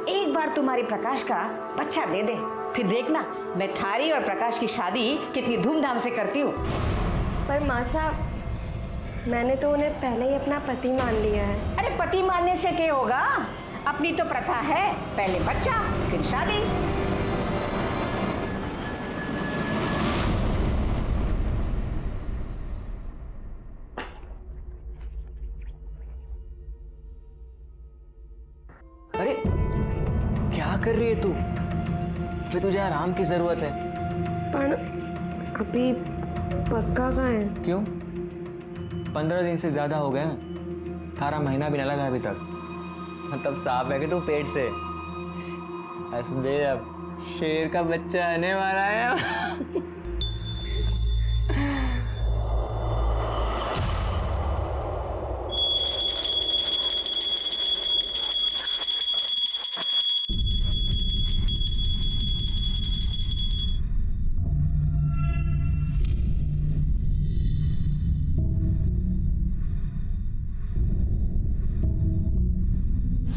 एक बार तुम्हारी प्रकाश का बच्चा दे दे, फिर देखना मैं थारी और प्रकाश की शादी कितनी धूमधाम से करती हूँ। पर माँ साहब, मैंने तो उन्हें पहले ही अपना पति मान लिया है। अरे पति मानने से क्या होगा, अपनी तो प्रथा है, पहले बच्चा फिर शादी। अरे क्या कर रही है तू? फिर तुझे आराम की जरूरत है। पर अभी पक्का कहाँ है? क्यों? 15 दिन से ज्यादा हो गए हैं, तारा महीना भी न लगा अभी तक। मतलब साफ है कि तू पेट से। हंस दे अब, शेर का बच्चा आने वाला है।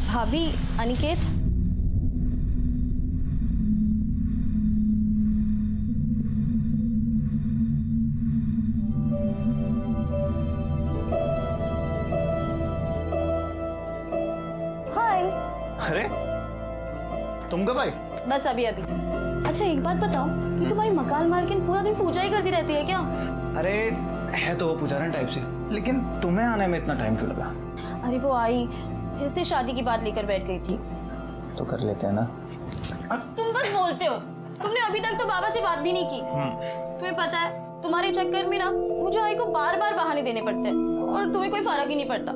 भाभी, अनिकेत। हाय। अरे तुम कब आई? बस अभी अभी। अच्छा एक बात बताओ, ये तुम्हारी मकान मालकिन पूरा दिन पूजा ही करती रहती है क्या? अरे है तो वो पुजारन टाइप से, लेकिन तुम्हें आने में इतना टाइम क्यों लगा? अरे वो आई, फिर से शादी की बात लेकर बैठ गई थी। तो कर लेते हैं ना। तुम बस बोलते हो, तुमने अभी तक तो बाबा से बात भी नहीं की। तुम्हें पता है, तुम्हारे चक्कर में ना मुझे आई को बार बार बहाने देने पड़ते हैं, और तुम्हें कोई फर्क ही नहीं पड़ता।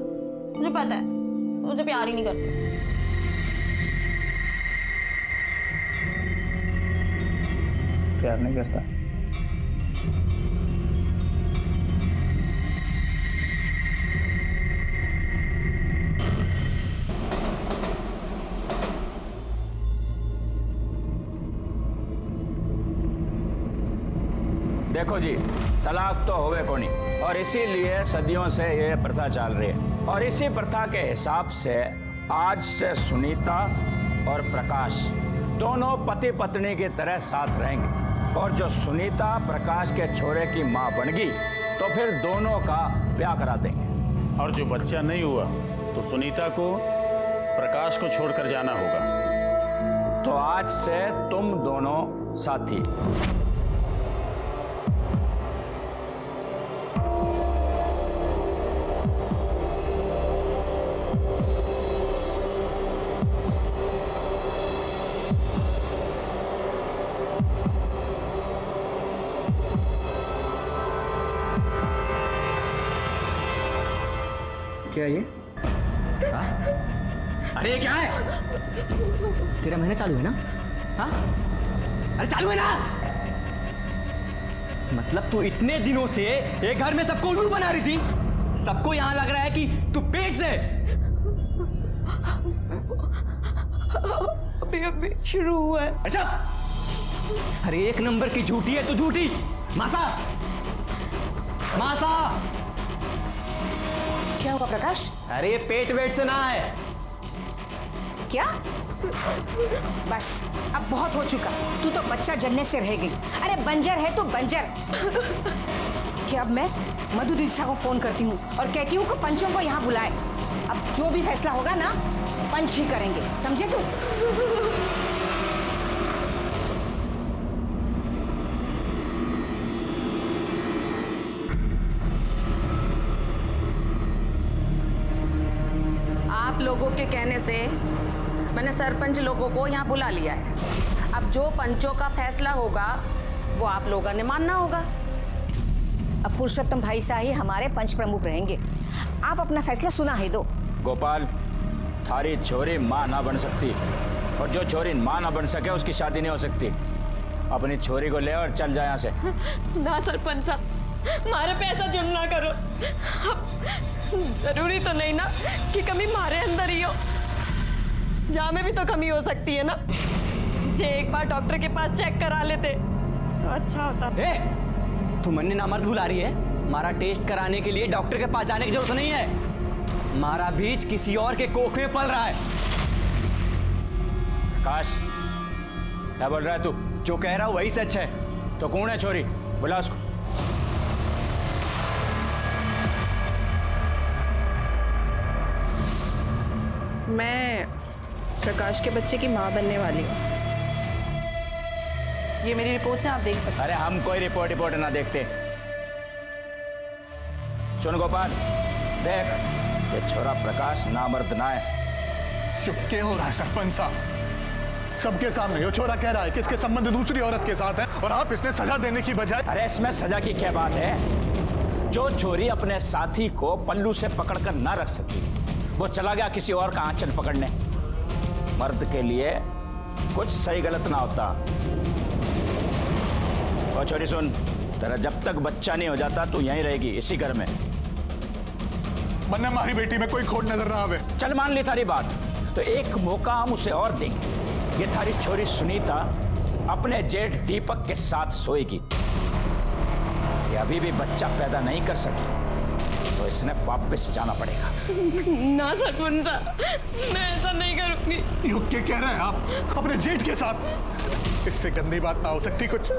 मुझे पता है, मुझे प्यार ही नहीं करते। प्यार नहीं करता? देखो जी, तलाक तो होवे कोनी, और इसीलिए सदियों से ये प्रथा चल रही है। और इसी प्रथा के हिसाब से आज से सुनीता और प्रकाश दोनों पति पत्नी की तरह साथ रहेंगे। और जो सुनीता प्रकाश के छोरे की माँ बन गई तो फिर दोनों का ब्याह करा देंगे। और जो बच्चा नहीं हुआ तो सुनीता को प्रकाश को छोड़कर जाना होगा। तो आज से तुम दोनों साथी। क्या ये? अरे ये क्या है? तेरा महीना चालू है ना? हाँ? अरे चालू है ना? मतलब तू इतने दिनों से एक घर में सबको उल्लू बना रही थी, सबको यहां लग रहा है कि तू पेट से। अभी अभी शुरू हुआ है। अच्छा, अरे एक नंबर की झूठी है तू, झूठी। मासा, मासा। क्या हुआ प्रकाश? अरे ये पेट वेट से ना है। क्या? बस अब बहुत हो चुका, तू तो बच्चा जनने से रह गई। अरे बंजर है तो बंजर। कि अब मैं मधु दिशा को फोन करती हूँ और कहती हूँ कि पंचों को यहाँ बुलाए। अब जो भी फैसला होगा ना, पंच ही करेंगे, समझे तू? आप लोगों के कहने से मैंने सरपंच लोगों को यहाँ बुला लिया है। अब जो पंचों का फैसला होगा वो आप लोगों ने मानना होगा। अब पुरुषोत्तम भाई शाह ही हमारे पंच प्रमुख रहेंगे, आप अपना फैसला सुना ही दो। गोपाल, थारी छोरी माँ ना बन सकती, और जो छोरी माँ ना बन सके उसकी शादी नहीं हो सकती। अपनी छोरी को ले और चल जाए यहाँ से। ना सरपंच साहब, हमारे पे ऐसा जुल्म ना करो। जरूरी तो नहीं ना कि कमी हमारे अंदर ही हो, जहाँ में भी तो कमी हो सकती है ना। जे एक बार डॉक्टर के पास चेक करा लेते तो अच्छा होता। तू मन्ने नामर्द भुला रही है? हमारा टेस्ट कराने के लिए डॉक्टर के पास जाने की जरूरत नहीं है। हमारा बीज किसी और के कोख में पल रहा है। प्रकाश क्या बोल रहा है तू? जो कह रहा हूँ वही सच है। तो कौन है छोरी? बुला उसको। मैं प्रकाश के बच्चे की माँ बनने वाली हूँ। ये मेरी रिपोर्ट से आप देख सकते अरे हम कोई रिपोर्ट ना देखते। सुन गोपाल, देख ये छोरा प्रकाश नामर्द ना है। जो क्या हो रहा है सरपंच साहब? सबके सामने ये छोरा कह रहा है कि इसके संबंध दूसरी औरत के साथ है और आप इसने सजा देने की बजाय। अरे इसमें सजा की क्या बात है? जो छोरी अपने साथी को पल्लू से पकड़कर ना रख सकी, वो चला गया किसी और का आंचल पकड़ने। मर्द के लिए कुछ सही गलत ना होता। और छोरी सुन, तेरा जब तक बच्चा नहीं हो जाता तू यहीं रहेगी इसी घर में। वरना हमारी बेटी में कोई खोट नजर ना आवे। चल मान ली थारी बात, तो एक मौका हम उसे और देंगे। ये थारी छोरी सुनीता अपने जेठ दीपक के साथ सोएगी। ये अभी भी बच्चा पैदा नहीं कर सकी तो इसने वापस जाना पड़ेगा। ना सरपंच साहब, मैं ऐसा नहीं करूंगी। युग के कह रहे हैं आप अपने जेठ के साथ? इससे गंदी बात ना हो सकती कुछ।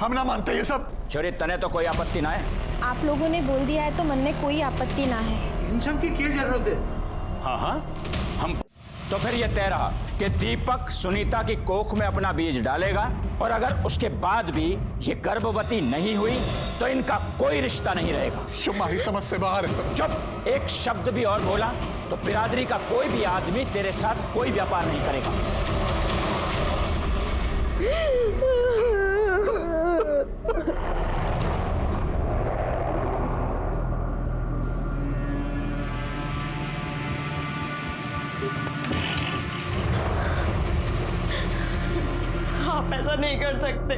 हम ना मानते ये सब। छोरी तने तो कोई आपत्ति ना है? आप लोगों ने बोल दिया है तो मन में कोई आपत्ति ना है। इन सब की क्या जरूरत है? हाँ हाँ हम तो फिर ये तय रहा कि दीपक सुनीता की कोख में अपना बीज डालेगा और अगर उसके बाद भी ये गर्भवती नहीं हुई तो इनका कोई रिश्ता नहीं रहेगा। हमारी समझ से बाहर है सब। चुप! एक शब्द भी और बोला तो बिरादरी का कोई भी आदमी तेरे साथ कोई व्यापार नहीं करेगा। आप ऐसा नहीं कर सकते।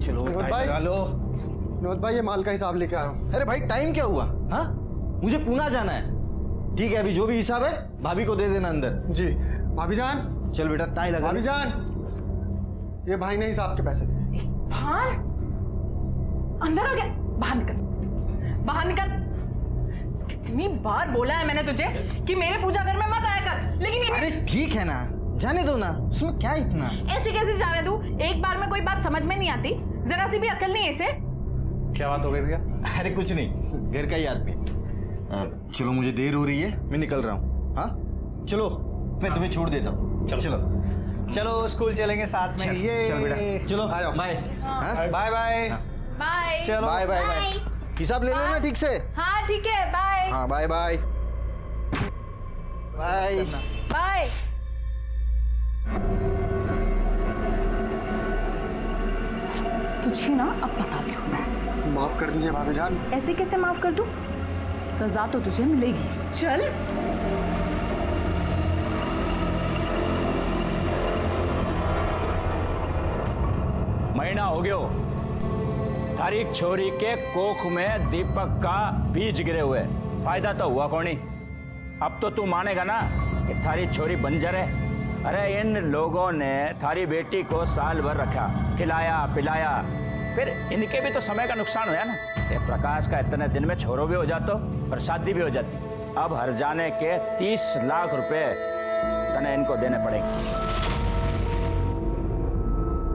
चलो टाइम लगा लो। विनोद भाई ये माल का हिसाब लेके आया हूँ। अरे भाई टाइम क्या हुआ? हाँ मुझे पूना जाना है। ठीक है अभी जो भी हिसाब है भाभी को दे देना अंदर। जी भाभी जान। चल बेटा टाई लगा। भाभी जान ये भाई ने हिसाब के पैसे दिए। हाँ अंदर आ गया। बाहर निकल, बाहर निकल। कितनी बार बोला है मैंने तुझे कि मेरे पूजा घर में मत आया कर, लेकिन अरे ठीक है ना, जाने दो ना, उसमें क्या इतना। ऐसे कैसे जाने दूं? एक बार में कोई बात समझ में नहीं आती? जरा सी भी अकल नहीं है इसे। क्या बात हो गई भैया? अरे कुछ नहीं, घर का ही आदमी। चलो मुझे देर हो रही है, मैं निकल रहा हूँ। हाँ चलो मैं तुम्हें छोड़ देता हूँ। चलो चलो चलो स्कूल चलेंगे साथ में। ये चल बेटा चलो बाय। Bye bye bye. चलो बाय बाय बाय। हिसाब ले लेना ठीक से। हाँ ठीक है, बाय। हाँ बाय बाय बाय बाय। तुझे ना अब बताती हूँ मैं। माफ कर दीजिए भाभी जान। ऐसे कैसे माफ कर दूं? सजा तो तुझे मिलेगी। चल। महीना हो गयो थारी छोरी के कोख में दीपक का बीज गिरे हुए। फायदा तो हुआ कौन ही? अब तो तू मानेगा ना कि थारी छोरी बंजर है। अरे इन लोगों ने थारी बेटी को साल भर रखा, खिलाया पिलाया, फिर इनके भी तो समय का नुकसान हुआ ना। ये प्रकाश का इतने दिन में छोरो भी हो जातो और शादी भी हो जाती। अब हर जाने के 30 लाख रुपए तने इनको देने पड़ेंगे।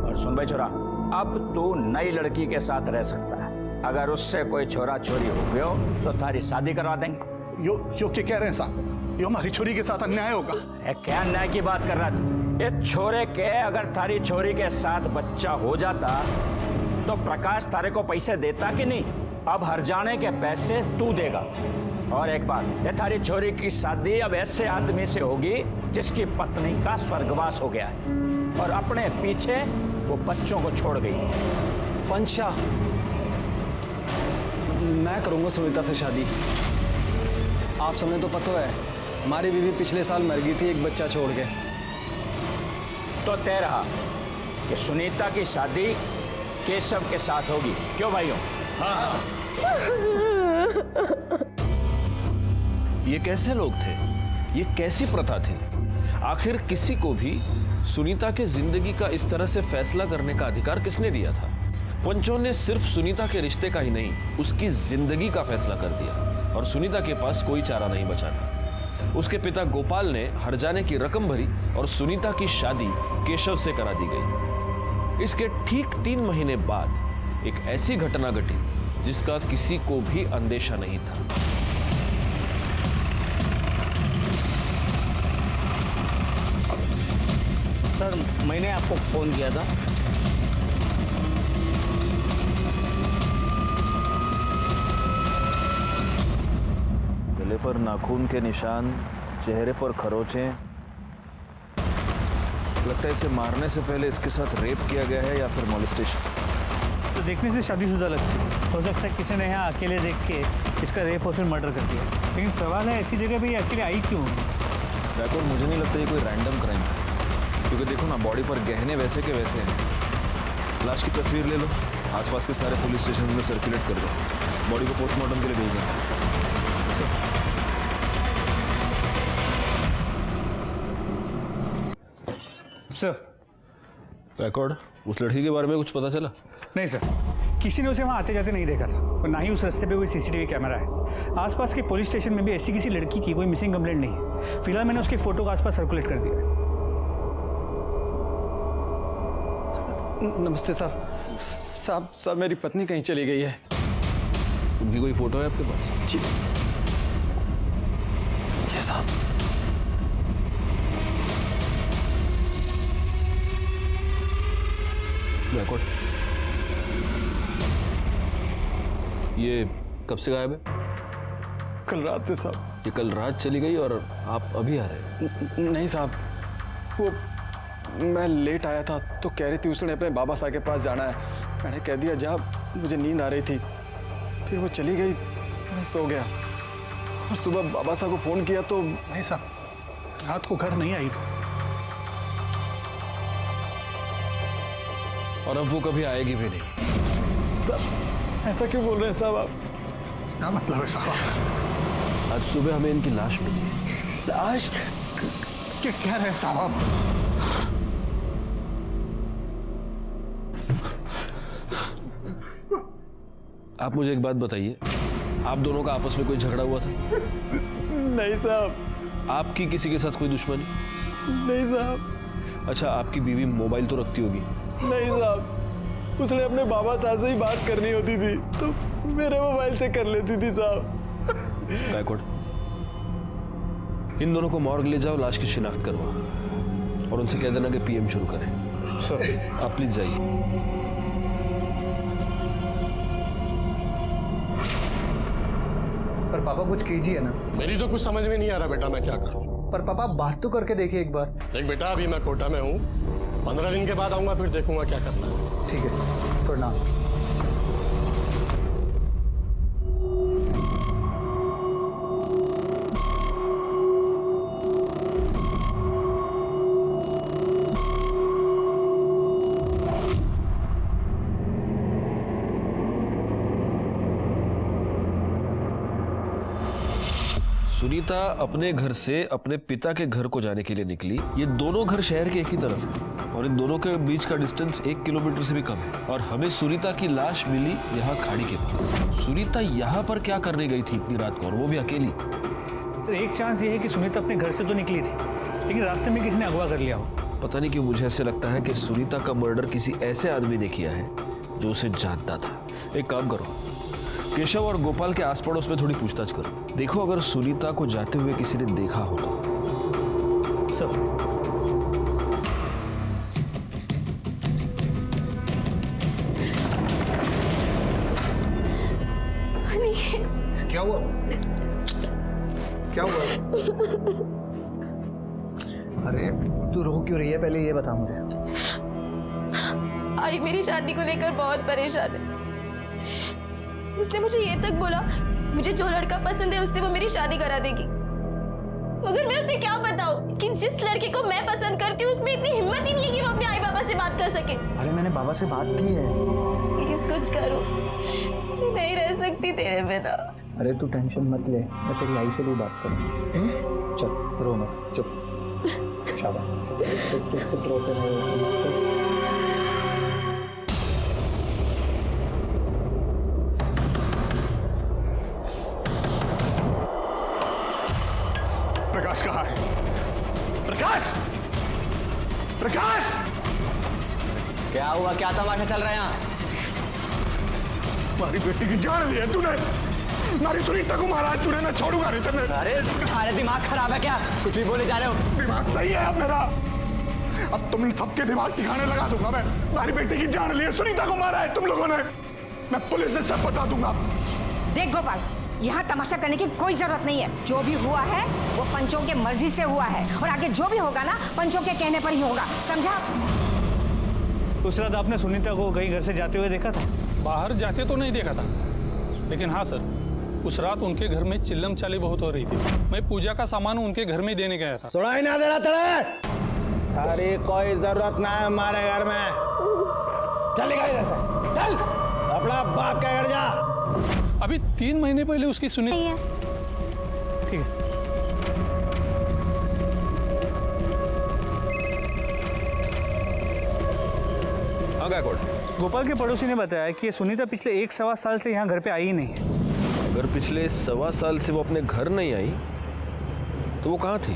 और सुन भाई छोरा, अब तू नई लड़की के साथ रह सकता है। अगर उससे कोई छोरा छोरी हो गयो तो थारी शादी करवा देंगे। यो क्या कह रहे हैं साहब? यो हमारी छोरी के साथ अन्याय होगा। क्या अन्याय की बात कर रहा था? ये छोरे के अगर थारी छोरी के साथ बच्चा हो जाता तो प्रकाश तारे को पैसे देता कि नहीं? अब हर जाने के पैसे तू देगा। और एक बात, ये थारी छोरी की शादी अब ऐसे आदमी से होगी जिसकी पत्नी का स्वर्गवास हो गया है और अपने पीछे वो बच्चों को छोड़ गई। पंचा मैं करूंगा सुनीता से शादी। आप सबने तो पता है हमारी बीवी पिछले साल मर गई थी एक बच्चा छोड़ के। तो तय रहा कि सुनीता की शादी केशव के साथ होगी। क्यों भाइयों? हाँ। ये कैसे लोग थे? ये कैसी प्रथा थी? आखिर किसी को भी सुनीता के जिंदगी का इस तरह से फैसला करने का अधिकार किसने दिया था? पंचों ने सिर्फ सुनीता के रिश्ते का ही नहीं, उसकी जिंदगी का फैसला कर दिया और सुनीता के पास कोई चारा नहीं बचा था। उसके पिता गोपाल ने हर्जाने की रकम भरी और सुनीता की शादी केशव से करा दी गई। इसके ठीक 3 महीने बाद एक ऐसी घटना घटी जिसका किसी को भी अंदेशा नहीं था। सर, मैंने आपको फोन किया था। गले पर नाखून के निशान, चेहरे पर खरोंचें। लगता है इसे मारने से पहले इसके साथ रेप किया गया है या फिर मॉलेस्टेशन। तो देखने से शादीशुदा लगती है। हो सकता है किसी ने यहाँ अकेले देख के इसका रेप और फिर मर्डर कर दिया। लेकिन सवाल है ऐसी जगह पे ये अकेले आई क्यों? बैकवर्ड मुझे नहीं लगता ये कोई रैंडम क्राइम है, क्योंकि देखो ना बॉडी पर गहने वैसे के वैसे हैं। लाश की तस्वीर ले लो, आसपास के सारे पुलिस स्टेशन में सर्कुलेट कर दो, बॉडी को पोस्टमार्टम के लिए भेज दें। सर, बैकवर्ड, उस लड़की के बारे में कुछ पता चला? नहीं सर, किसी ने उसे वहाँ आते जाते नहीं देखा था और ना ही उस रास्ते पे कोई सीसीटीवी कैमरा है। आसपास के पुलिस स्टेशन में भी ऐसी किसी लड़की की कोई मिसिंग कंप्लेंट नहीं है। फिलहाल मैंने उसकी फोटो को आसपास सर्कुलेट कर दिया है। नमस्ते साहब। साहब मेरी पत्नी कहीं चली गई है। उनकी कोई फोटो है आपके पास? जी साहब। बैकवर्ड, ये कब से गायब है? कल रात से साहब। ये कल रात चली गई और आप अभी आ रहे हैं? नहीं साहब, वो मैं लेट आया था तो कह रही थी उसने अपने बाबा साहब के पास जाना है। मैंने कह दिया जा, मुझे नींद आ रही थी। फिर वो चली गई, मैं सो गया और सुबह बाबा साहब को फोन किया तो नहीं साहब, रात को घर नहीं आई। और अब वो कभी आएगी भी नहीं। साहब ऐसा क्यों बोल रहे हैं साहब आप? क्या मतलब है साहब? आज सुबह हमें इनकी लाश मिली। लाश? क्या कह रहे हैं साहब आप? आप मुझे एक बात बताइए, आप दोनों का आपस में कोई झगड़ा हुआ था? नहीं साहब। आपकी किसी के साथ कोई दुश्मनी? नहीं साहब। अच्छा, आपकी बीवी मोबाइल तो रखती होगी? नहीं साहब, उसने अपने बाबा साहब से ही बात करनी होती थी तो मेरे मोबाइल से कर लेती थी साहब। बैकवर्ड, इन दोनों को मॉर्ग ले जाओ, लाश की शिनाख्त करवाओ और उनसे कह देना कि पीएम शुरू करें। सर, आप प्लीज जाइए। पर पापा कुछ कीजिए ना। मेरी तो कुछ समझ में नहीं आ रहा बेटा, मैं क्या करूं? पर पापा बात तो करके देखिए एक बार। देख बेटा, अभी मैं कोटा में हूँ, 15 दिन के बाद आऊंगा, फिर देखूंगा क्या करना है। ठीक है, प्रणाम। सुनीता अपने घर से अपने पिता के घर को जाने के लिए निकली। ये दोनों घर शहर के एक ही तरफ है और इन दोनों के बीच का डिस्टेंस 1 किलोमीटर से भी कम है। और हमें सुनीता की लाश मिली यहाँ खाड़ी के पास। सुनीता यहाँ पर क्या करने गई थी इतनी रात को, और वो भी अकेली? तो एक चांस ये है कि सुनीता अपने घर से तो निकली थी, लेकिन रास्ते में किसी ने अगवा कर लिया हो। पता नहीं क्यों मुझे ऐसे लगता है कि सुनीता का मर्डर किसी ऐसे आदमी ने किया है जो उसे जानता था। एक काम करो, केशव और गोपाल के आस पड़ोस में थोड़ी पूछताछ करो। देखो अगर सुनीता को जाते हुए किसी ने देखा हो तो। सब क्या हुआ? क्या हुआ? अरे तू रो क्यों रही है, पहले ये बता मुझे। आई मेरी शादी को लेकर बहुत परेशान है। उसने मुझे ये तक बोला मुझे जो लड़का पसंद है उससे वो मेरी शादी करा देगी, मगर मैं उसे क्या बताऊं कि जिस लड़के को मैं पसंद करती हूँ उसमें इतनी हिम्मत ही नहीं है कि वो अपने आई बाबा से बात कर सके। अरे मैंने बाबा से बात की है। प्लीज कुछ करो, मैं नहीं रह सकती तेरे बिना। अरे तू टेंशन मत ले, मैं तेरी आई से भी बात करूँ। चल रो मत, चुप, शाबाश, चुप चुप चुप, रोते रहो। प्रकाश कहाँ है? प्रकाश! प्रकाश! क्या हुआ? क्या तमाशा चल रहा है यहाँ? हमारी बेटी की जान ली है तूने, हमारी सुनीता को मारा है तूने, ना छोड़ूंगा नहीं तेरे। अरे तुम्हारे दिमाग खराब है क्या? कुछ भी बोले जा रहे हो। दिमाग सही है अब मेरा, अब तुम सबके दिमाग ठिकाने लगा दूंगा मैं। हमारी बेटी की जान ली है, सुनीता को मारा है तुम लोगों ने, मैं पुलिस से सब बता दूंगा। देख गोपाल, यहाँ तमाशा करने की कोई जरूरत नहीं है। जो भी हुआ है वो पंचों के मर्जी से हुआ है, और आगे जो भी होगा ना पंचों के कहने पर ही होगा, समझा? उस रात आपने सुनीता को कहीं घर से जाते हुए देखा था? बाहर जाते तो नहीं देखा था, लेकिन हाँ सर, उस रात उनके घर में चिल्लम चाली बहुत हो रही थी। मैं पूजा का सामान उनके घर में देने गया था। सुनाई ना दे रहा तेरे? अरे कोई जरूरत ना है हमारे घर में, चल निकल इधर से, चल अपना बाप के घर जा। अभी 3 महीने पहले उसकी सुनी। ठीक है। गोपाल के पड़ोसी ने बताया कि ये सुनीता पिछले 1-1.25 साल से यहाँ घर पे आई ही नहीं है। अगर पिछले 1.25 साल से वो अपने घर नहीं आई तो वो कहाँ थी?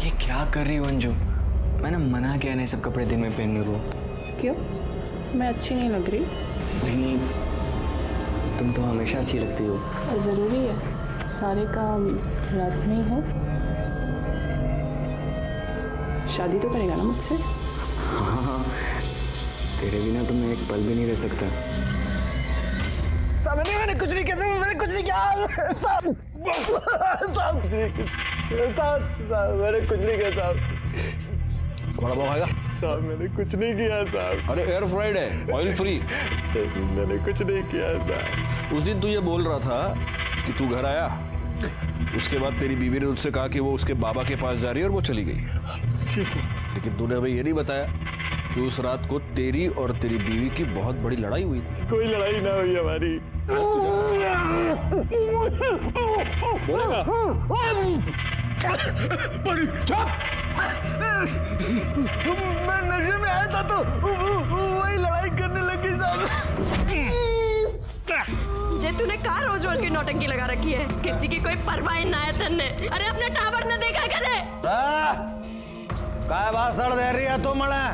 ये क्या कर रही हो अंजू? मैंने मना किया नहीं सब कपड़े दिन में पहनने को। क्यों? मैं अच्छी नहीं लग रही? नहीं, तुम तो हमेशा अच्छी लगती हो। ज़रूरी है सारे काम रात में ही हो? शादी तो करेगा ना मुझसे? हाँ, तेरे बिना तो मैं एक पल भी नहीं रह सकता। मैंने कुछ नहीं किया, मैंने कुछ नहीं किया साहब, मैंने कुछ नहीं किया साहब। बड़ा बाबा आएगा साहब, मैंने कुछ नहीं किया साहब। अरे एयर फ्राइड है, ऑयल फ्री। मैंने कुछ नहीं किया साहब। उस दिन तू ये बोल रहा था कि तू घर आया, उसके बाद तेरी बीवी ने उससे कहा कि वो उसके बाबा के पास जा रही है और वो चली गई। लेकिन तूने हमें ये नहीं बताया कि उस रात को तेरी और तेरी बीवी की बहुत बड़ी लड़ाई हुई थी। कोई लड़ाई ना हुई हमारी। बोलेगा? चुप! मैं नशे में आया था तो वही लड़ाई करने लगी साहब। जे तूने कहा रोज रोज की नौटंकी लगा रखी है, किसी की कोई परवाह ना है तन्ने। अरे अपने टावर न देखा करे। काय भाषण दे रही है तू मने?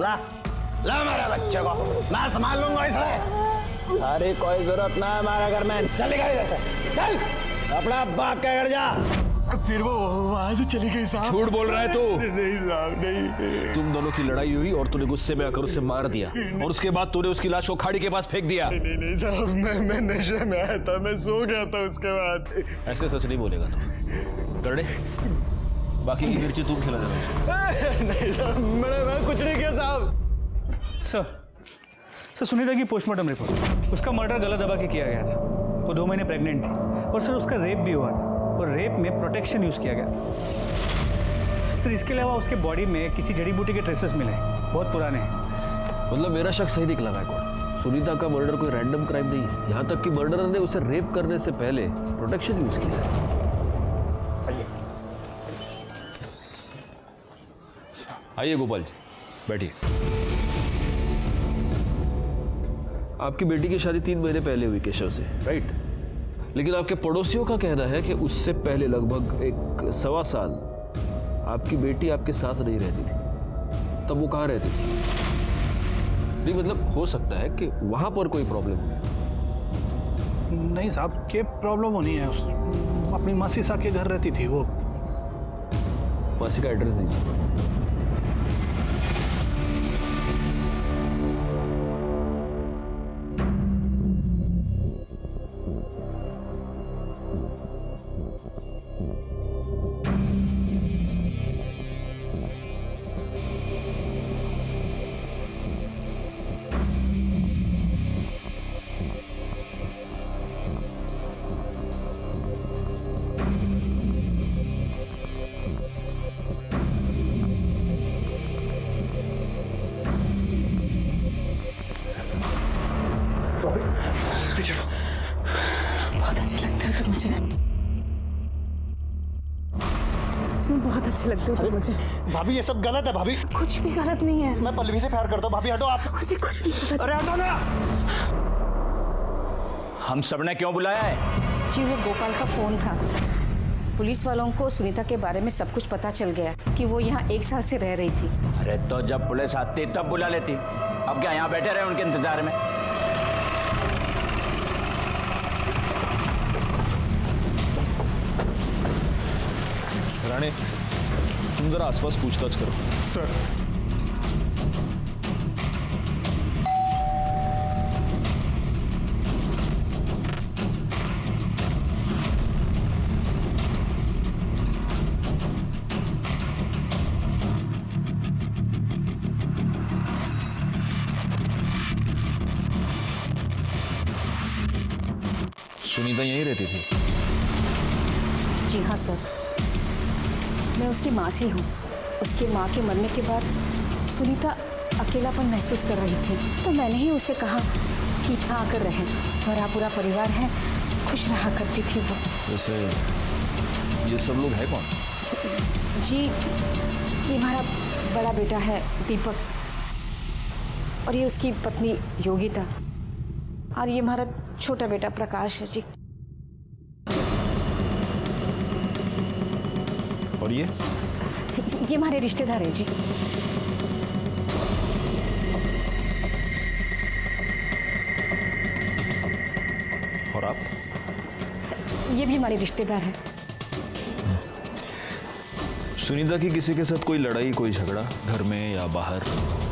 ला ला मेरे बच्चे को, मैं संभाल लूंगा इसलिए। अरे कोई जरूरत ना है हमारे घर में, चल निकल इधर से, चल अपना बाप के घर जा। फिर वो वहां से चली गई साहब। झूठ बोल रहा है तू? नहीं साहब, नहीं। तुम दोनों की लड़ाई हुई और तूने गुस्से में आकर उसे मार दिया और उसके बाद तूने उसकी लाश को खाड़ी के पास फेंक दिया। नहीं साहब, मैं नशे में आया था, मैं सो गया था उसके बाद। ऐसे सच नहीं बोलेगा तू। करड़े, बाकी की मिर्ची तुम खिला देना। नहीं साहब, मैं कुछ नहीं किया साहब। सर सुनीता की पोस्टमार्टम रिपोर्ट, उसका मर्डर गला दबा के किया गया था। वो 2 महीने प्रेग्नेंट थी और सर उसका रेप भी हुआ था और रेप में प्रोटेक्शन यूज़ किया गया। सर इसके अलावा उसके बॉडी में किसी जड़ी बूटी के ट्रेसेस मिले, बहुत पुराने हैं। मतलब मेरा शक सही निकला है। सुनीता का मर्डर कोई रैंडम क्राइम नहीं है, यहाँ तक कि मर्डरर ने उसे रेप करने से पहले प्रोटेक्शन यूज किया है। आइए गोपाल जी, बैठिए। आपकी बेटी की शादी 3 महीने पहले हुई केशव से, राइट? लेकिन आपके पड़ोसियों का कहना है कि उससे पहले लगभग 1.25 साल आपकी बेटी आपके साथ नहीं रहती थी। तब वो कहाँ रहती थी? नहीं मतलब हो सकता है कि वहां पर कोई प्रॉब्लम हो। नहीं साहब, क्या प्रॉब्लम होनी है? अपनी मासी सा के घर रहती थी वो। मासी का एड्रेस दीजिए। चलो। बहुत अच्छे लगते हो तुम मुझे, सच में बहुत अच्छे लगते हो तुम मुझे। भाभी ये सब गलत है भाभी। कुछ भी गलत नहीं है। मैं पल्लवी से प्यार करता हूँ भाभी, हटो आप। उसे कुछ नहीं पता। अरे हटो ना। हम सबने क्यों बुलाया है? जी वो गोपाल का फोन था। पुलिस वालों को सुनीता के बारे में सब कुछ पता चल गया कि वो यहाँ 1 साल से रह रही थी। अरे तो जब पुलिस आती तब बुला लेती, अब क्या यहाँ बैठे रहे उनके इंतजार में? राणे, तुम जरा आसपास पूछताछ करो। सर। सुनीता यहीं रहती थी? जी हाँ सर, मैं उसकी मासी हूँ। उसके माँ के मरने के बाद सुनीता अकेलापन महसूस कर रही थी, तो मैंने ही उसे कहा कि यहाँ आकर रहें। हमारा पूरा परिवार है, खुश रहा करती थी वो। वैसे ये सब लोग है कौन? जी ये हमारा बड़ा बेटा है दीपक, और ये उसकी पत्नी योगिता, और ये हमारा छोटा बेटा प्रकाश है जी। और ये हमारे रिश्तेदार हैं जी। और आप? ये भी हमारे रिश्तेदार हैं। सुनीता की किसी के साथ कोई लड़ाई, कोई झगड़ा घर में या बाहर?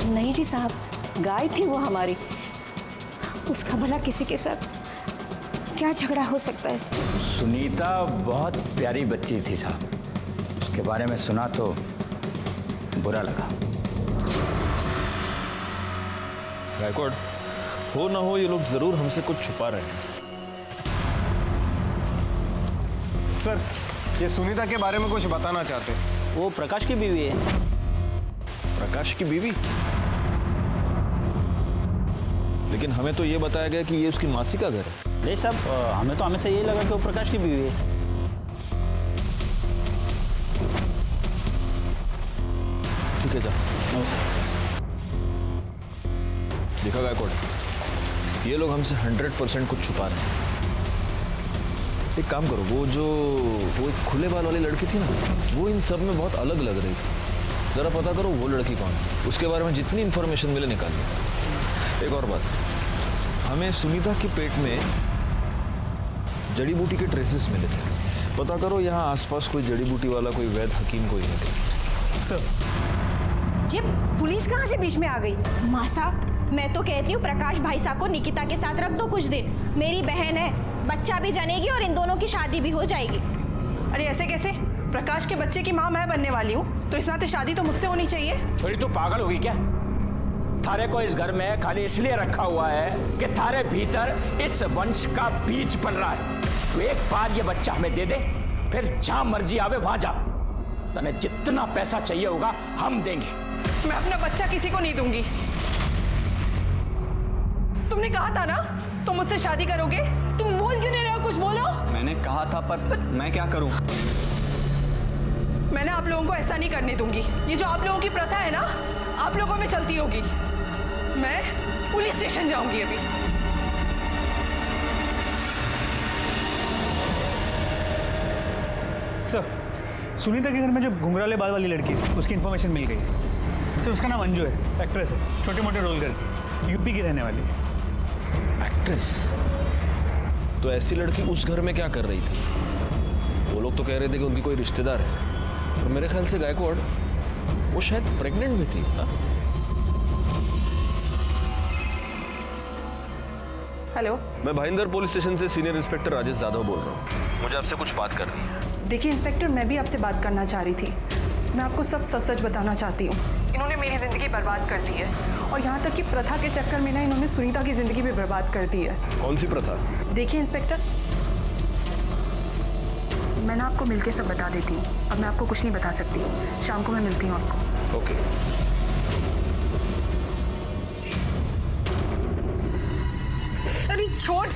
नहीं जी साहब, गाय थी वो हमारी, उसका भला किसी के साथ क्या झगड़ा हो सकता है? सुनीता बहुत प्यारी बच्ची थी साहब, उसके बारे में सुना तो बुरा लगा। गायकवाड़, हो ना हो ये लोग जरूर हमसे कुछ छुपा रहे हैं। सर, ये सुनीता के बारे में कुछ बताना चाहते। वो प्रकाश की बीवी है। प्रकाश की बीवी? लेकिन हमें तो ये बताया गया कि ये उसकी मासी का घर है। नहीं साहब, हमें तो हमेशा यही लगा कि वो प्रकाश की बीवी है। ठीक है, जा। देखा गायकवाड़, ये लोग हमसे 100% कुछ छुपा रहे हैं। एक काम करो, वो एक खुले बाल वाली लड़की थी ना, वो इन सब में बहुत अलग लग रही थी। जरा पता करो वो लड़की कौन है, उसके बारे में जितनी इंफॉर्मेशन मिले निकालिए। एक और बात, हमें सुनीता के पेट में जड़ी बूटी के ट्रेसेस मिले थे। पता करो यहाँ आसपास कोई जड़ी बूटी वाला, कोई वैद्य हकीम कोई है क्या? सर, जी पुलिस कहाँ से बीच में आ गई? माँ साहब, मैं तो कहती हूँ प्रकाश भाई साहब को निकिता के साथ रख दो कुछ दिन। मेरी बहन है, बच्चा भी जनेगी और इन दोनों की शादी भी हो जाएगी। अरे ऐसे कैसे? प्रकाश के बच्चे की माँ मैं बनने वाली हूँ, तो इस नाते शादी तो मुझसे होनी चाहिए। छोरी तू पागल होगी क्या? थारे को इस घर में खाली इसलिए रखा हुआ है कि थारे भीतर इस वंश का बीज बन रहा है। तो एक बार ये बच्चा हमें दे दे, फिर जहां मर्जी आवे वहां जा। तने जितना पैसा चाहिए होगा हम देंगे। मैं अपना बच्चा किसी को नहीं दूंगी। तुमने कहा था ना तुम मुझसे शादी करोगे, तुम बोल क्यों नहीं रहे हो? कुछ बोलो। मैंने कहा था, पर मैं क्या करूं? मैंने आप लोगों को ऐसा नहीं करने दूंगी। ये जो आप लोगों की प्रथा है ना, आप लोगों में चलती होगी। मैं पुलिस स्टेशन जाऊंगी अभी। सर, सुनीता के घर में जो घुंघराले बाल वाली लड़की थी, उसकी इन्फॉर्मेशन मिल गई है। सर, उसका नाम अंजू है, एक्ट्रेस है, छोटे मोटे रोल करती, यूपी की रहने वाली है। एक्ट्रेस? तो ऐसी लड़की उस घर में क्या कर रही थी? वो लोग तो कह रहे थे कि उनकी कोई रिश्तेदार है, और मेरे ख्याल से गायकवाड़ वो शायद प्रेग्नेंट भी थी। हाँ? हेलो, मैं भाईंदर पुलिस स्टेशन से सीनियर इंस्पेक्टर राजेश यादव बोल रहा हूँ। मुझे आपसे कुछ बात करनी है। देखिए इंस्पेक्टर, मैं भी आपसे बात करना चाह रही थी। मैं आपको सब सच सच बताना चाहती हूँ। इन्होंने मेरी जिंदगी बर्बाद कर दी है, और यहाँ तक कि प्रथा के चक्कर में ना इन्होंने सुनीता की जिंदगी भी बर्बाद कर दी है। कौन सी प्रथा? देखिए इंस्पेक्टर, मैं ना आपको मिलके सब बता देती हूँ। अब मैं आपको कुछ नहीं बता सकती। शाम को मैं मिलती हूँ आपको। ओके। अरे छोड़,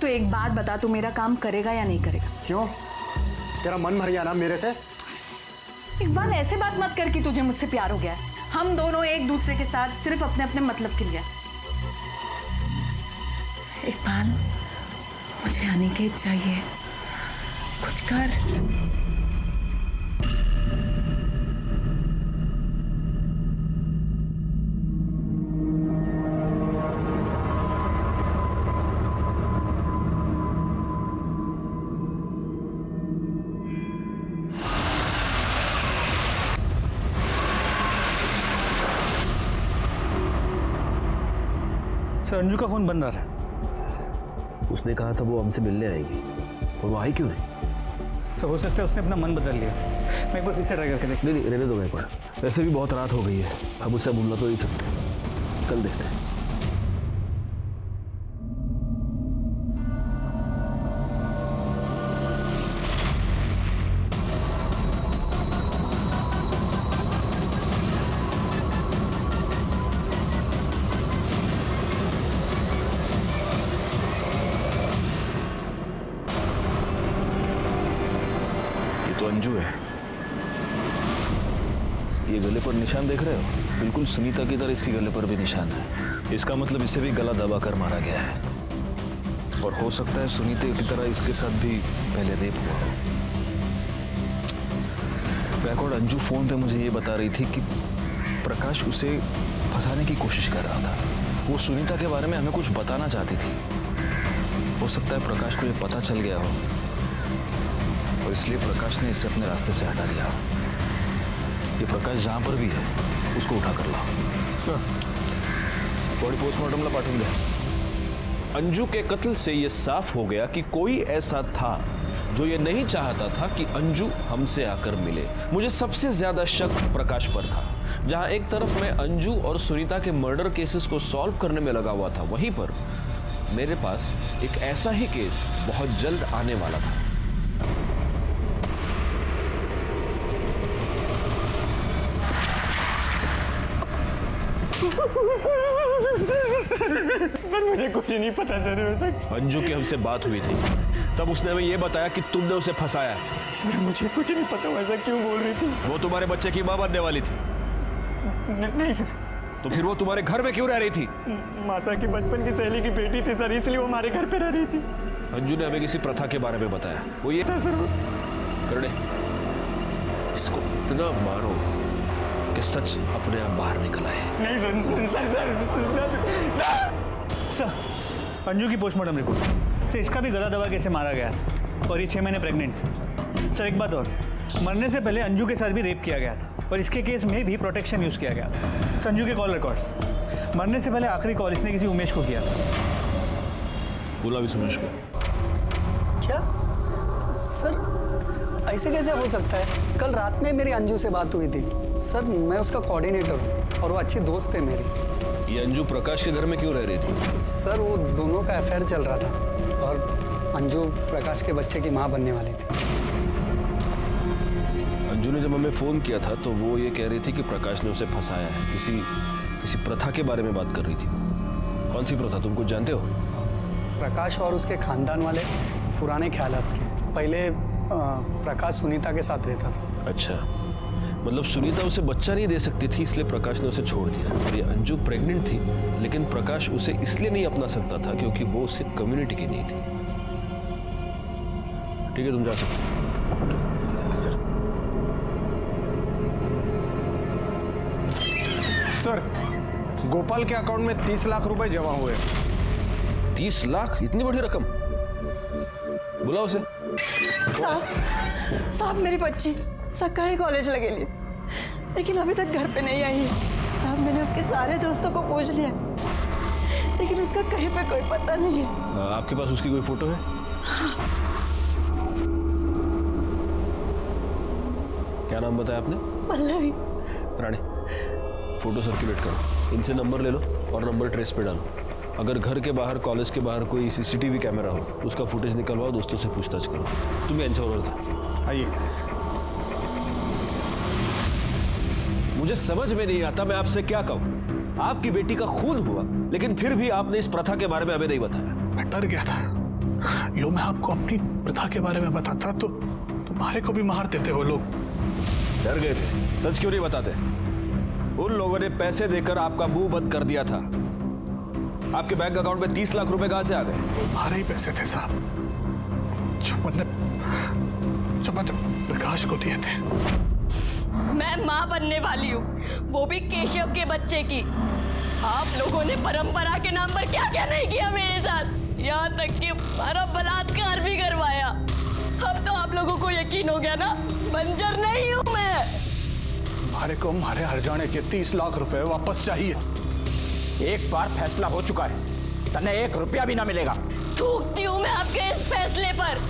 तो एक बात बता, तू मेरा काम करेगा या नहीं करेगा? क्यों? तेरा मन भर गया ना मेरे से? इकबाल ऐसे बात मत कर कि तुझे मुझसे प्यार हो गया है। हम दोनों एक दूसरे के साथ सिर्फ अपने अपने मतलब के लिए। इकबाल, मुझे अनिकेत चाहिए, कुछ कर। सर, अंजू का फोन बंद आ रहा है। उसने कहा था वो हमसे मिलने आएगी, और वो आई क्यों नहीं? सर, हो सकता है उसने अपना मन बदल लिया। मैं एक बार फिर से ट्राई करके देख। नहीं, रहने दो मैं एक बार। वैसे भी बहुत रात हो गई है, अब उससे भूलना तो नहीं सकते। कल देखते हैं। तो अंजू है। ये गले पर निशान देख रहे हो? बिल्कुल सुनीता की तरह इसके गले पर भी निशान है। इसका मतलब इसे भी गला दबा कर मारा गया है, और हो सकता है सुनीता की तरह इसके साथ भी पहले रेप हुआ हो। बैकवर्ड अंजू फोन पे मुझे ये बता रही थी कि प्रकाश उसे फंसाने की कोशिश कर रहा था। वो सुनीता के बारे में हमें कुछ बताना चाहती थी। हो सकता है प्रकाश को ये पता चल गया हो, और इसलिए प्रकाश ने इसे अपने रास्ते से हटा दिया। ये प्रकाश जहां पर भी है उसको उठा कर लाओ। सर, बॉडी पोस्टमार्टम ला पाठवून द्या। अंजू के कत्ल से यह साफ हो गया कि कोई ऐसा था जो ये नहीं चाहता था कि अंजू हमसे आकर मिले। मुझे सबसे ज्यादा शक प्रकाश पर था। जहां एक तरफ मैं अंजू और सुनीता के मर्डर केसेस को सॉल्व करने में लगा हुआ था, वहीं पर मेरे पास एक ऐसा ही केस बहुत जल्द आने वाला था। सर, मुझे कुछ नहीं पता सर। अंजू की हमसे बात हुई थी, तब उसने हमें यह बताया कि तुमने उसे फंसाया है। सर, मुझे कुछ नहीं पता। वैसा क्यों बोल रही थी? वो तुम्हारे बच्चे की मां बनने वाली थी। नहीं सर। तो फिर वो तुम्हारे घर में क्यों रह रही थी? मासा की बचपन की सहेली की बेटी थी सर, इसलिए वो हमारे घर पे रह रही थी। अंजू ने हमें किसी प्रथा के बारे में बताया। वो ये था सर। करने इसको इतना मारो कि सच अपने आप बाहर निकल आए। नहीं सर, अंजू की पोस्टमार्टम रिपोर्ट से इसका भी गला दबा कैसे मारा गया, और ये 6 महीने प्रेग्नेंट। सर, एक बात और, मरने से पहले अंजू के साथ भी रेप किया गया था, और इसके केस में भी प्रोटेक्शन यूज किया गया। संजू के कॉल रिकॉर्ड्स, मरने से पहले आखिरी कॉल इसने किसी उमेश को किया था। बोला भी सुमेश को। क्या सर, ऐसे कैसे हो सकता है? कल रात में मेरी अंजू से बात हुई थी सर। मैं उसका कोऑर्डिनेटर हूँ और वो अच्छी दोस्त है मेरी। ये अंजू प्रकाश के घर में क्यों रह रही थी? सर, वो दोनों का अफेयर चल रहा था, और अंजू प्रकाश के बच्चे की माँ बनने वाली थी। अंजू ने जब हमें फोन किया था तो वो ये कह रही थी कि प्रकाश ने उसे फंसाया है। किसी प्रथा के बारे में बात कर रही थी। कौन सी प्रथा, तुम कुछ जानते हो? प्रकाश और उसके खानदान वाले पुराने ख्यालात के। पहले प्रकाश सुनीता के साथ रहता था। अच्छा, मतलब सुनीता उसे बच्चा नहीं दे सकती थी, इसलिए प्रकाश ने उसे छोड़ दिया। और ये अंजू प्रेग्नेंट थी, लेकिन प्रकाश उसे इसलिए नहीं अपना सकता था क्योंकि वो उसके कम्युनिटी की नहीं थी। ठीक है, तुम जा सकते हो। सर, गोपाल के अकाउंट में 30 लाख रुपए जमा हुए। 30 लाख? इतनी बड़ी रकम? बुलाओ उसे। साहब, मेरी बच्ची सकाळी कॉलेजला गेली, लेकिन अभी तक घर पे नहीं आई है। साहब, मैंने उसके सारे दोस्तों को पूछ लिया, लेकिन उसका कहीं पे कोई पता नहीं है। आपके पास उसकी कोई फोटो है? क्या नाम बताया आपने? पल्लवी। रानी, फोटो सर्कुलेट करो, इनसे नंबर ले लो और नंबर ट्रेस पे डालो। अगर घर के बाहर, कॉलेज के बाहर कोई सीसीटीवी कैमरा हो, उसका फुटेज निकलवाओ, दोस्तों से पूछताछ करो। तुम्हें यांच्यावर था। आइए। मुझे समझ में नहीं आता मैं आपसे क्या कहूं। आपकी बेटी का खून हुआ, लेकिन फिर भी आपने इस प्रथा के बारे में हमें नहीं बताया। मैं डर गया था। यो मैं आपको अपनी प्रथा के बारे में बताता तो तुम्हारे को भी मार देते हो लोग। डर गए थे, सच क्यों नहीं बताते? उन लोगों ने पैसे देकर आपका मुंह बंद कर दिया था। आपके बैंक अकाउंट में 30 लाख रुपए कहां से आ गए? तुम्हारे ही पैसे थे साहब, जो मैंने प्रकाश को दिए थे। मैं माँ बनने वाली हूँ, वो भी केशव के बच्चे की। आप लोगों ने परंपरा के नाम पर क्या क्या नहीं किया मेरे साथ, यहाँ तक कि हमारा बलात्कार भी करवाया। अब तो आप लोगों को यकीन हो गया ना, बंजर नहीं हूँ मैं। हमारे को हमारे हरजाने के 30 लाख रुपए वापस चाहिए। एक बार फैसला हो चुका है, तन्ने 1 रुपया भी ना मिलेगा। थूकती हूँ मैं आपके इस फैसले पर।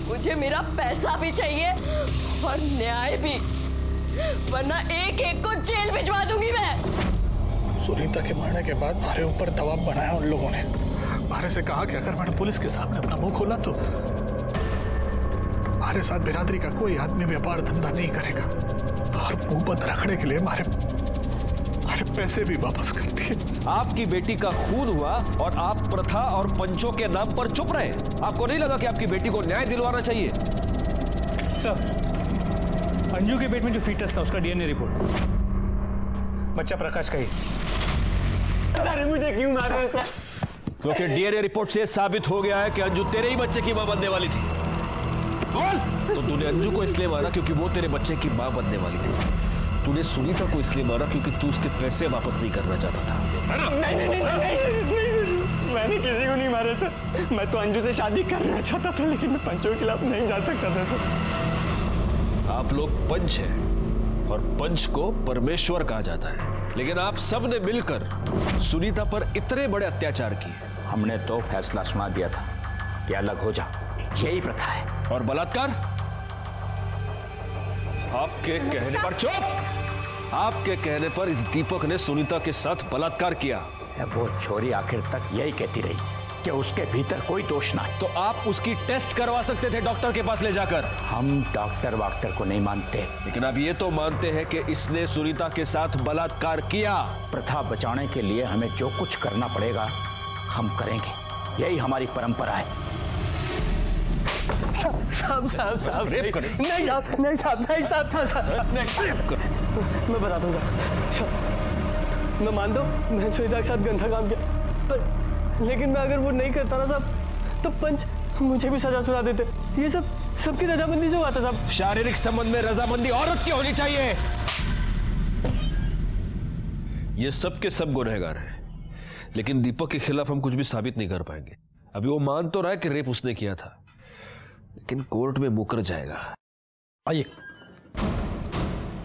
मुझे मेरा पैसा भी चाहिए और न्याय भी, वरना एक एक को जेल भिजवा दूंगी मैं। सुनीता के मरने के बाद हमारे ऊपर दबाव बनाया उन लोगों ने। हमारे से कहा कि अगर मैंने पुलिस के सामने अपना मुंह खोला तो हमारे साथ बिरादरी का कोई आदमी व्यापार धंधा नहीं करेगा और मुंह बंद रखने के लिए हमारे पैसे भी वापस कर दिए। आपकी बेटी का खून हुआ और आप प्रथा और पंचों के नाम पर चुप रहे। आपको नहीं लगा कि आपकी बेटी को न्याय दिलवाना चाहिए? सर, अंजू के पेट में जो फीटस था उसका डीएनए रिपोर्ट बच्चा प्रकाश का ही। अरे मुझे क्यों मार रहे हो सर? क्योंकि डीएनए रिपोर्ट से साबित हो गया है कि अंजू तेरे ही बच्चे की मां बनने वाली थी। बोल! तो तूने अंजू को इसलिए मारा क्योंकि वो तेरे बच्चे की मां बनने वाली थी। तूने सुनीता को इसलिए मारा क्योंकि तू उसके पैसे वापस नहीं करना चाहता था। नहीं, मैंने किसी को नहीं मारा सर। मैं तो अंजू से शादी करना चाहता था, लेकिन मैं पंचों के खिलाफ नहीं जा सकता था सर। आप लोग पंच हैं और पंच को परमेश्वर कहा जाता है, लेकिन आप सब ने मिलकर सुनीता पर इतने बड़े अत्याचार किए। हमने तो फैसला सुना दिया था कि अलग हो जा, यही प्रथा है। और बलात्कार? आपके कहने पर चुप! आपके कहने पर इस दीपक ने सुनीता के साथ बलात्कार किया। वो छोरी आखिर तक यही कहती रही कि उसके भीतर कोई दोष ना है। तो आप उसकी टेस्ट करवा सकते थे डॉक्टर के पास ले जाकर। हम डॉक्टर वाक्टर को नहीं मानते, लेकिन आप ये तो मानते हैं कि इसने सुनीता के साथ बलात्कार किया। प्रथा बचाने के लिए हमें जो कुछ करना पड़ेगा हम करेंगे, यही हमारी परंपरा है। साहब मैं बताता हूँ साहब। मैं मानता हूँ मैं सुनीता के साथ गंदा काम किया, लेकिन मैं अगर वो नहीं करता ना साहब तो पंच मुझे भी सजा सुना देते। ये सब सबकी रजामंदी से हुआ था साहब। शारीरिक संबंध में रजामंदी औरत की होनी चाहिए। ये सब के सब गुनहगार हैं, लेकिन दीपक के खिलाफ हम कुछ भी साबित नहीं कर पाएंगे। अभी वो मान तो रहा है कि रेप उसने किया था, लेकिन कोर्ट में मुकर जाएगा। आइए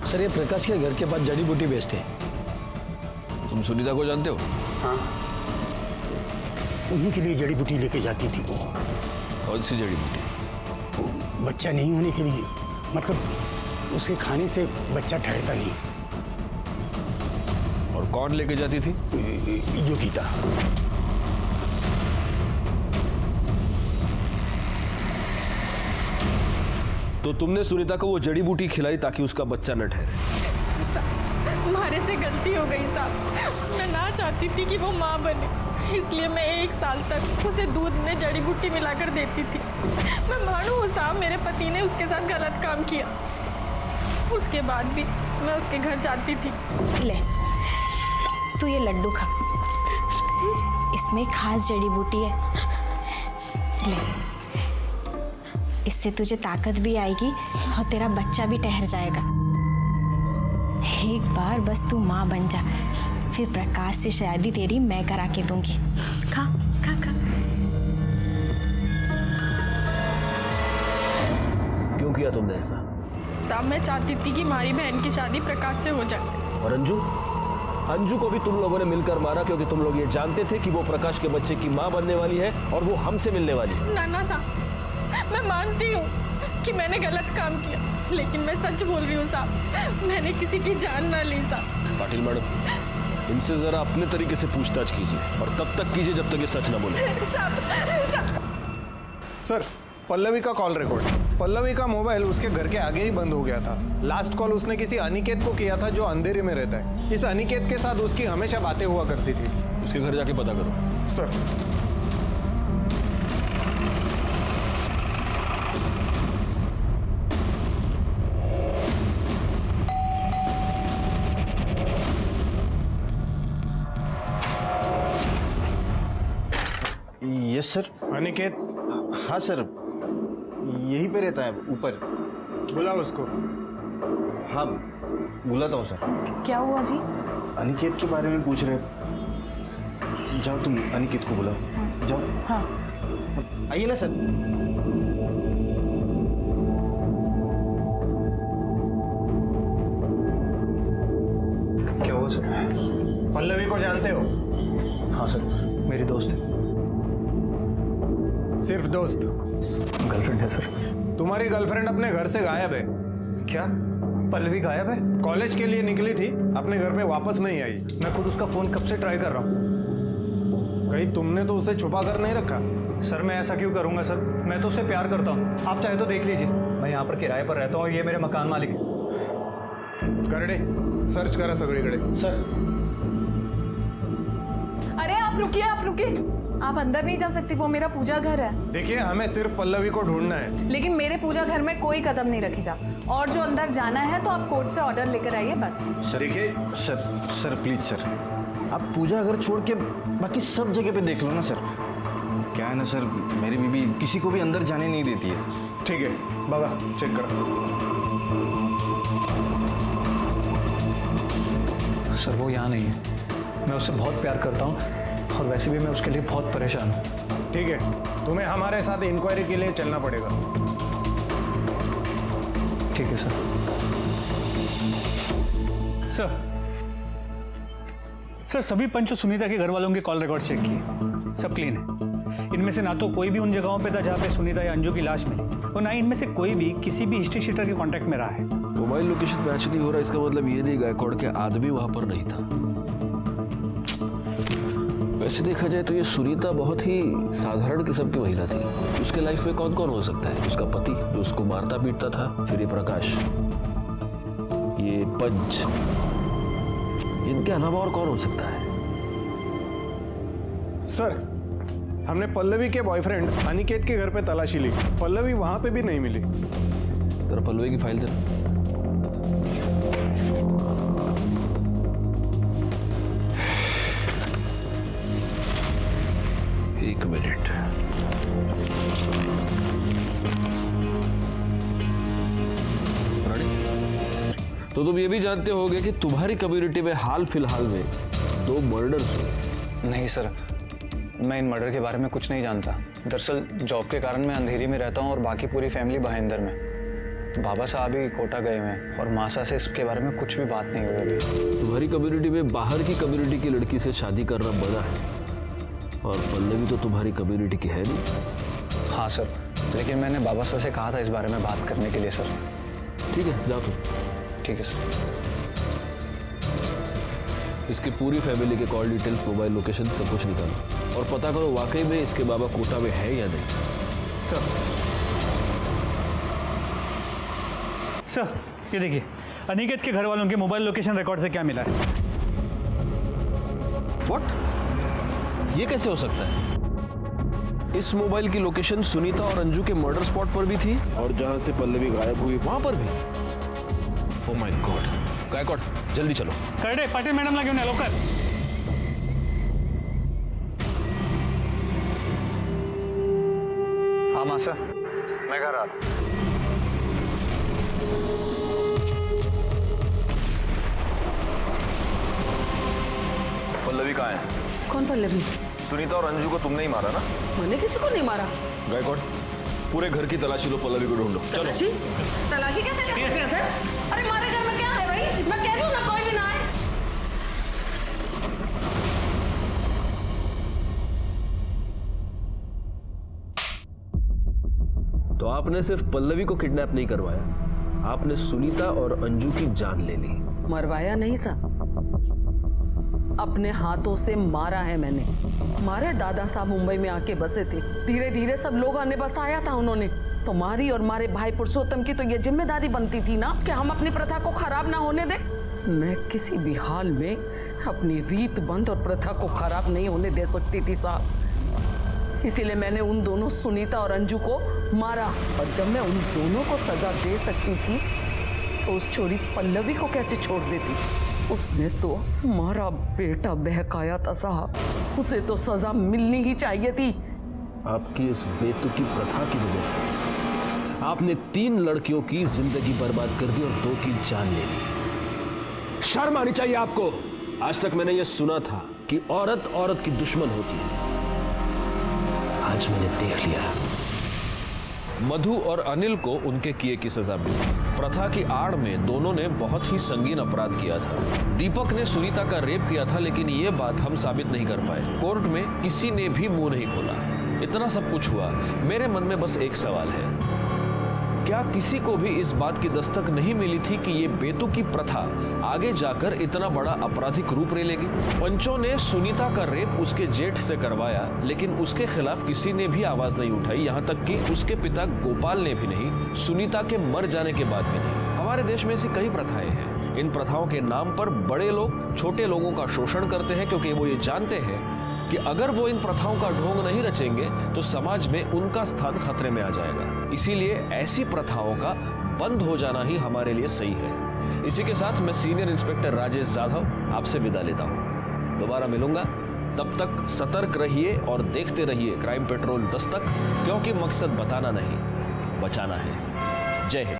सर, ये प्रकाश के घर के पास जड़ी बूटी बेचते हैं। तुम सुनीता को जानते हो? हाँ, उन्हीं के लिए जड़ी बूटी लेके जाती थी वो। कौन सी जड़ी बूटी? बच्चा नहीं होने के लिए, मतलब उसके खाने से बच्चा ठहरता नहीं। और कौन लेके जाती थी? योगिता। तो तुमने सुनीता को वो जड़ी बूटी खिलाई ताकि उसका बच्चा न ठहरे? हमारे से गलती हो गई साहब। मैं ना चाहती थी कि वो माँ बने, इसलिए मैं 1 साल तक उसे दूध में जड़ी बूटी मिलाकर देती थी। मैं मानू हूँ साहब, मेरे पति ने उसके साथ गलत काम किया, उसके बाद भी मैं उसके घर जाती थी। ले तू ये लड्डू खा, इसमें खास जड़ी बूटी है। ले, इससे तुझे ताकत भी आएगी और तेरा बच्चा भी ठहर जाएगा। एक बार बस तू माँ बन जा, फिर प्रकाश से शादी तेरी मैं करा के दूंगी। खा खा खा। क्यों किया तुमने ऐसा? साहब मैं चाहती थी कि हमारी बहन की शादी प्रकाश से हो जाए। और अंजू? अंजू को भी तुम लोगों ने मिलकर मारा क्योंकि तुम लोग ये जानते थे कि वो प्रकाश के बच्चे की माँ बनने वाली है और वो हमसे मिलने वाली है। ना साहब, मैं मानती हूँ कि मैंने गलत काम किया, लेकिन मैं सच बोल रही हूँ साहब, मैंने किसी की जान ना ली साहब। पाटिल मैडम, इनसे जरा अपने तरीके से पूछताछ कीजिए और तब तक कीजिए जब तक ये सच ना बोले। सर, पल्लवी का कॉल रिकॉर्ड। पल्लवी का मोबाइल उसके घर के आगे ही बंद हो गया था। लास्ट कॉल उसने किसी अनिकेत को किया था जो अंधेरे में रहता है। इस अनिकेत के साथ उसकी हमेशा बातें हुआ करती थी। उसके घर जाके पता करो। सर। Yes sir. अनिकेत? हाँ सर, यहीं पे रहता है ऊपर। बुलाओ उसको। हाँ बुलाता हूँ सर। क्या हुआ जी? अनिकेत के बारे में पूछ रहे। जाओ तुम अनिकेत को बुलाओ, जाओ। हाँ आइए ना सर। क्या हुआ सर? पल्लवी को जानते हो? हाँ सर, मेरी दोस्त है। सिर्फ दोस्त? गर्लफ्रेंड है सर। तुम्हारी गर्लफ्रेंड अपने घर से गायब है। क्या पल्लवी गायब है? कॉलेज के लिए निकली थी, अपने घर पे वापस नहीं आई। मैं खुद उसका फोन कब से ट्राई कर रहा हूँ। कहीं तुमने तो उसे छुपा कर नहीं रखा? सर मैं ऐसा क्यों करूंगा सर, मैं तो उससे प्यार करता हूँ। आप चाहे तो देख लीजिए, मैं यहाँ पर किराए पर रहता हूँ और ये मेरे मकान मालिक है। करडे सर्च करा सगळीकडे। सर अरे आप रुकिए, आप रुकिए, आप अंदर नहीं जा सकती, वो मेरा पूजा घर है। देखिए हमें सिर्फ पल्लवी को ढूंढना है। लेकिन मेरे पूजा घर में कोई कदम नहीं रखेगा, और जो अंदर जाना है तो आप कोर्ट से ऑर्डर लेकर आइए बस। देखिए सर प्लीज सर, आप पूजा अगर छोड़ के बाकी सब जगह पे देख लो ना सर। क्या है ना सर, मेरी बीबी किसी को भी अंदर जाने नहीं देती है। ठीक है बाबा, चेक करो। सर वो यहाँ नहीं है, मैं उससे बहुत प्यार करता हूँ और वैसे भी मैं उसके लिए बहुत परेशान हूँ। ठीक है, तुम्हें हमारे साथ इंक्वायरी के लिए चलना पड़ेगा। ठीक है सर। सर सभी पंच सुनीता के घर वालों के कॉल रिकॉर्ड चेक किए, सब क्लीन है। इनमें से ना तो कोई भी उन जगहों पे था जहाँ पे सुनीता या अंजू की लाश मिली, और ना ही इनमें से कोई भी किसी भी हिस्ट्री शीटर के कांटेक्ट में रहा है। मोबाइल लोकेशन मैच नहीं हो रहा, इसका मतलब ये नहीं गायकवाड़ के आदमी वहां पर नहीं था। वैसे देखा जाए तो ये सुनीता बहुत ही साधारण किस्म की महिला थी। उसके लाइफ में कौन कौन हो सकता है? उसका पति जो उसको मारता पीटता था, फिर ये प्रकाश, ये पंच, इनके अलावा और कौन हो सकता है? सर हमने पल्लवी के बॉयफ्रेंड अनिकेत के घर पे तलाशी ली, पल्लवी वहां पे भी नहीं मिली। तेरा पल्लवी की फाइल दे। एक मिनट। रानी, तो तुम ये भी जानते होगे कि तुम्हारी कम्युनिटी में हाल फिलहाल में 2 मर्डर्स हुए? नहीं सर, मैं इन मर्डर के बारे में कुछ नहीं जानता। दरअसल जॉब के कारण मैं अंधेरी में रहता हूँ और बाकी पूरी फैमिली भाईंदर में। बाबा साहब ही कोटा गए हुए हैं और मासा से इसके बारे में कुछ भी बात नहीं हुई अभी। तुम्हारी कम्युनिटी में बाहर की कम्युनिटी की लड़की से शादी करना बड़ा है, और पल्लवी तो तुम्हारी कम्युनिटी की है नहीं। हाँ सर, लेकिन मैंने बाबा साहब से कहा था इस बारे में बात करने के लिए सर। ठीक है, जाओ तुम। ठीक है सर। इसकी पूरी फैमिली के कॉल डिटेल्स, मोबाइल लोकेशन सब कुछ निकालो और पता करो वाकई में इसके बाबा कोटा में है या नहीं। सर ये देखिए, अनिकेत के घर वालों के मोबाइल लोकेशन रिकॉर्ड से क्या मिला है। व्हाट? ये कैसे हो सकता है? इस मोबाइल की लोकेशन सुनीता और अंजू के मर्डर स्पॉट पर भी थी और जहां से पल्लवी गायब हुई वहां पर भी। Oh my God. गायकवाड़ जल्दी चलो। करडे पाटिल मैडम घेऊन या लवकर। हाँ मासा, मैं घर आ रहा। पल्लवी कहाँ है? कौन पल्लवी? सुनीता और अंजू को तुमने ही मारा ना? मैंने किसी को नहीं मारा। गायकवाड़ पूरे घर की तलाशी लो, पल्लवी को ढूंढो। चलो। तलाशी कैसे ले सकते हैं सर? अरे हमारे घर में क्या है भाई? मैं कह रही हूँ ना, कोई भी ना आए। तो आपने सिर्फ पल्लवी को किडनैप नहीं करवाया, आपने सुनीता और अंजू की जान ले ली। मरवाया नहीं साहब, अपने हाथों से मारा है मैंने। हमारे दादा साहब मुंबई में आके बसे थे, धीरे धीरे सब लोगों ने बसाया था उन्होंने। तुम्हारी और हमारे भाई पुरुषोत्तम की तो ये जिम्मेदारी बनती थी ना कि हम अपनी प्रथा को खराब ना होने दें। मैं किसी भी हाल में अपनी रीत बंद और प्रथा को खराब नहीं होने दे सकती थी साहब। इसीलिए मैंने उन दोनों सुनीता और अंजू को मारा। और जब मैं उन दोनों को सजा दे सकती थी तो उस छोरी पल्लवी को कैसे छोड़ देती? उसने तो हमारा बेटा बहकाया था साहब, उसे तो सजा मिलनी ही चाहिए थी। आपकी इस बेतुकी प्रथा की वजह से आपने 3 लड़कियों की जिंदगी बर्बाद कर दी और 2 की जान ले ली। शर्म आनी चाहिए आपको। आज तक मैंने यह सुना था कि औरत औरत की दुश्मन होती है, आज मैंने देख लिया। मधु और अनिल को उनके किए की सजा मिली। प्रथा की आड़ में दोनों ने बहुत ही संगीन अपराध किया था। दीपक ने सुनीता का रेप किया था, लेकिन ये बात हम साबित नहीं कर पाए। कोर्ट में किसी ने भी मुंह नहीं खोला। इतना सब कुछ हुआ, मेरे मन में बस एक सवाल है, क्या किसी को भी इस बात की दस्तक नहीं मिली थी कि ये बेतुकी प्रथा आगे जाकर इतना बड़ा आपराधिक रूप ले लेगी? पंचों ने सुनीता का रेप उसके जेठ से करवाया, लेकिन उसके खिलाफ किसी ने भी आवाज नहीं उठाई, यहाँ तक कि उसके पिता गोपाल ने भी नहीं, सुनीता के मर जाने के बाद भी नहीं। हमारे देश में ऐसी कई प्रथाएं हैं। इन प्रथाओं के नाम पर बड़े लोग छोटे लोगों का शोषण करते हैं, क्योंकि वो ये जानते हैं कि अगर वो इन प्रथाओं का ढोंग नहीं रचेंगे तो समाज में उनका स्थान खतरे में आ जाएगा। इसीलिए ऐसी प्रथाओं का बंद हो जाना ही हमारे लिए सही है। इसी के साथ मैं सीनियर इंस्पेक्टर राजेश जाधव आपसे विदा लेता हूं। दोबारा मिलूंगा, तब तक सतर्क रहिए और देखते रहिए क्राइम पेट्रोल दस्तक, क्योंकि मकसद बताना नहीं, बचाना है। जय हिंद।